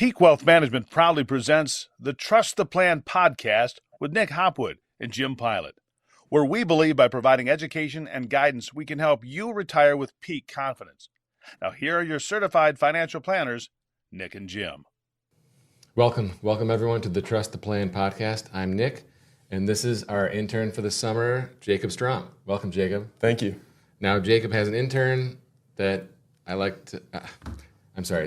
Peak Wealth Management proudly presents the Trust the Plan podcast with Nick Hopwood and Jim Pilot, where we believe by providing education and guidance, we can help you retire with peak confidence. Now, here are your certified financial planners, Nick and Jim. Welcome everyone to the Trust the Plan podcast. I'm Nick, and this is our intern for the summer, Jacob Strom. Welcome, Jacob. Thank you. Now, Jacob has an intern that I like to...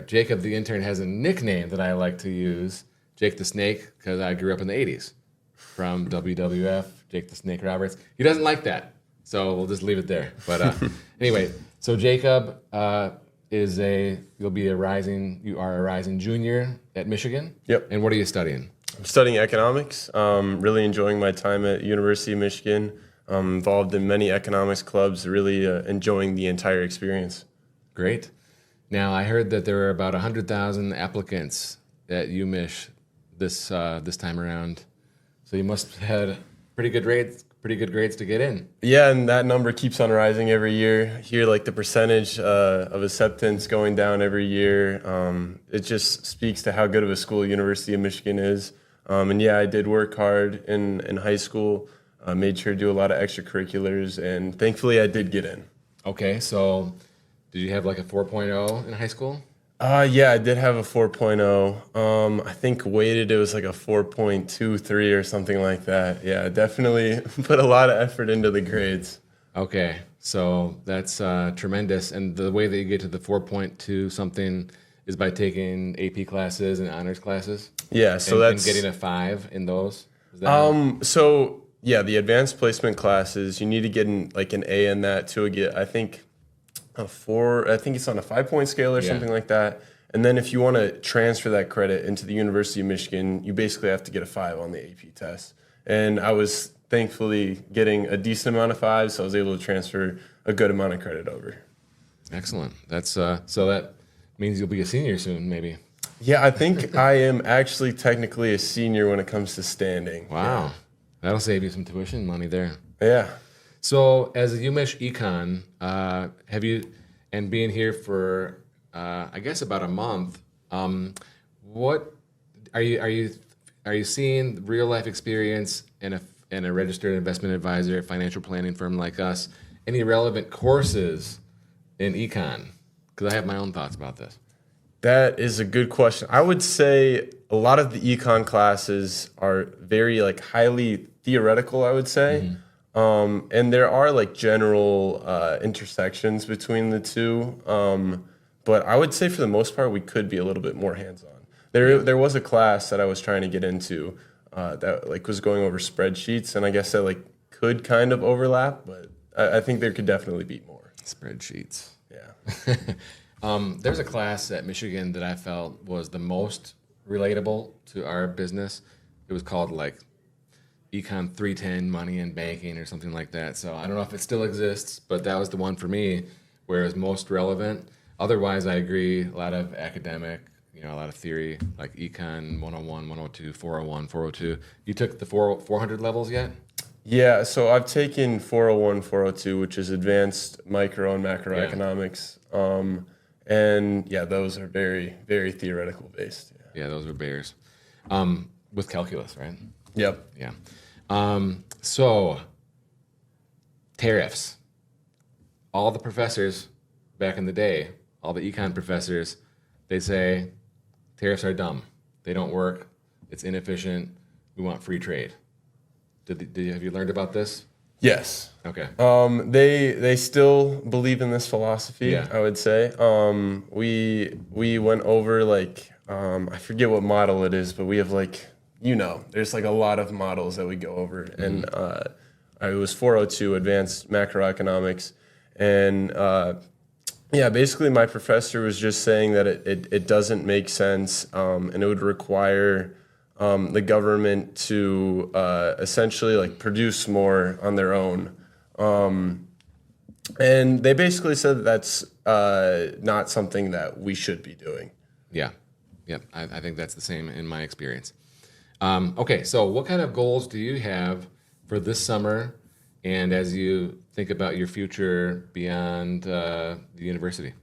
Jacob the intern has a nickname that I like to use, Jake the Snake, because I grew up in the 80s. From WWF, Jake the Snake Roberts. He doesn't like that, so we'll just leave it there. But anyway, so Jacob you are a rising junior at Michigan. Yep. And what are you studying? I'm studying economics. Really enjoying my time at University of Michigan. Involved in many economics clubs, really enjoying the entire experience. Great. Now, I heard that there were about 100,000 applicants at UMich this time around. So you must have had pretty good grades to get in. Yeah, and that number keeps on rising every year. Here, like the percentage of acceptance going down every year. It just speaks to how good of a school University of Michigan is. And yeah, I did work hard in high school. Made sure to do a lot of extracurriculars, and thankfully I did get in. Okay, so did you have like a 4.0 in high school? Yeah, I did have a 4.0. I think weighted it was like a 4.23 or something like that. Yeah, definitely put a lot of effort into the grades. Okay, so that's tremendous. And the way that you get to the 4.2 something is by taking AP classes and honors classes? Yeah, so and getting a 5 in those? So yeah, the advanced placement classes, you need to get an A in that to get, I think, a 4. I think it's on a 5-point scale or something like that. And then if you want to transfer that credit into the University of Michigan, you basically have to get a 5 on the AP test. And I was thankfully getting a decent amount of 5s, so I was able to transfer a good amount of credit over. Excellent. That's so that means you'll be a senior soon, maybe. Yeah, I think I am actually technically a senior when it comes to standing. Wow. Yeah. That'll save you some tuition money there. Yeah. So as a UMich econ, have you, and being here for, I guess about a month, what are you seeing real life experience in a registered investment advisor, financial planning firm like us, any relevant courses in econ? Because I have my own thoughts about this. That is a good question. I would say a lot of the econ classes are very highly theoretical, I would say. Mm-hmm. And there are general intersections between the two. But I would say for the most part, we could be a little bit more hands-on. There was a class that I was trying to get into that was going over spreadsheets, and I guess that could kind of overlap, but I think there could definitely be more. Spreadsheets. Yeah. There's a class at Michigan that I felt was the most relatable to our business. It was called Econ 310 Money and Banking or something like that. So I don't know if it still exists, but that was the one for me where it was most relevant. Otherwise, I agree, a lot of academic, a lot of theory, like Econ 101, 102, 401, 402. You took the 400 levels yet? Yeah, so I've taken 401, 402, which is advanced micro and macroeconomics. Yeah. And yeah, those are very, very theoretical based. Yeah, those are bears. With calculus, right? Yep. Yeah. So, tariffs. All the professors back in the day, all the econ professors, they say tariffs are dumb. They don't work. It's inefficient. We want free trade. Have you learned about this? Yes. Okay. They still believe in this philosophy. Yeah. I would say. We went over I forget what model it is, but we have there's a lot of models that we go over, and it was 402 advanced macroeconomics, and basically my professor was just saying that it doesn't make sense, and it would require the government to essentially produce more on their own, and they basically said that's not something that we should be doing. Yeah. Yep, I think that's the same in my experience. Okay, so what kind of goals do you have for this summer and as you think about your future beyond the university?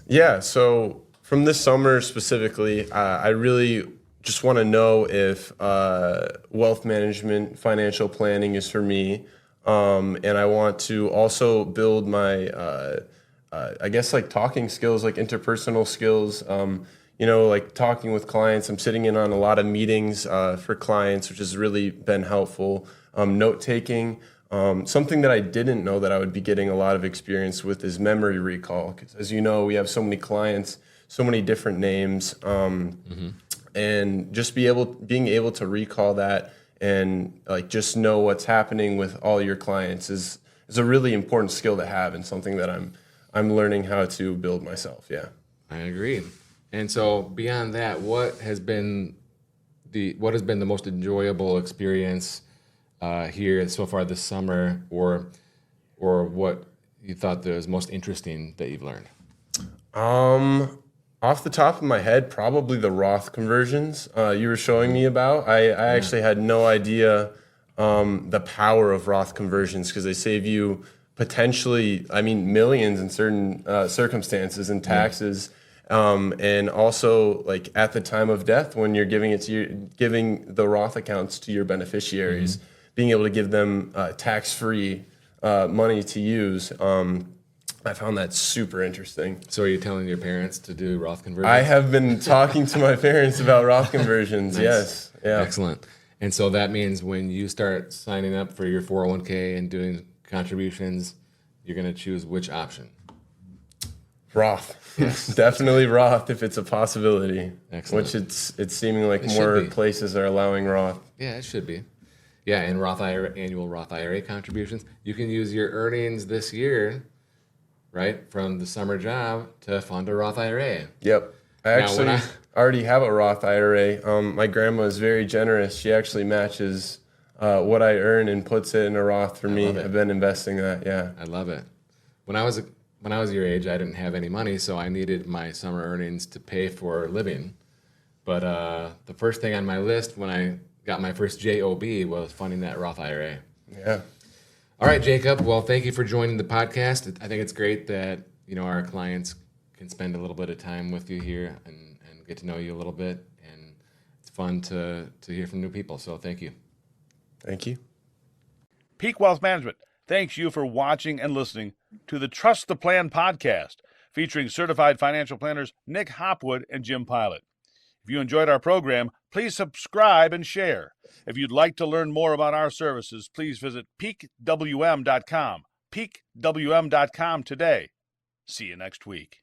Yeah, so From this summer specifically, I really just want to know if wealth management, financial planning is for me. And I want to also build my, I guess, like talking skills, like interpersonal skills. Like talking with clients. I'm sitting in on a lot of meetings for clients, which has really been helpful. Note taking. Something that I didn't know that I would be getting a lot of experience with is memory recall. Because as you know, we have so many clients, so many different names, and just being able to recall that and like just know what's happening with all your clients is a really important skill to have, and something that I'm learning how to build myself. Yeah, I agree. And so beyond that, what has been the most enjoyable experience here so far this summer, or what you thought was most interesting that you've learned? Off the top of my head, probably the Roth conversions you were showing me about. I actually had no idea the power of Roth conversions, because they save you potentially, millions in certain circumstances and taxes. And also, like at the time of death, when you're giving the Roth accounts to your beneficiaries, being able to give them tax-free money to use. I found that super interesting. So are you telling your parents to do Roth conversions? I have been talking to my parents about Roth conversions. Nice. Yes. Yeah. Excellent. And so that means when you start signing up for your 401k and doing contributions, you're going to choose which option? Roth. Yes. Definitely Roth if it's a possibility. Excellent. Which it's seeming like more places are allowing Roth. Yeah, it should be. Yeah, and annual Roth IRA contributions. You can use your earnings this year, right, from the summer job to fund a Roth IRA. Yep. I actually already have a Roth IRA. My grandma is very generous. She actually matches what I earn and puts it in a Roth for me. I've been investing that, yeah. I love it. When I was your age, I didn't have any money, so I needed my summer earnings to pay for living. But the first thing on my list when I got my first job was funding that Roth IRA. Yeah. All right, Jacob. Well, thank you for joining the podcast. I think it's great that our clients can spend a little bit of time with you here and get to know you a little bit, and it's fun to hear from new people. So thank you. Thank you. Peak Wealth Management thanks you for watching and listening to the Trust the Plan podcast, featuring certified financial planners Nick Hopwood and Jim Pilot. If you enjoyed our program, please subscribe and share. If you'd like to learn more about our services, please visit peakwm.com. peakwm.com today. See you next week.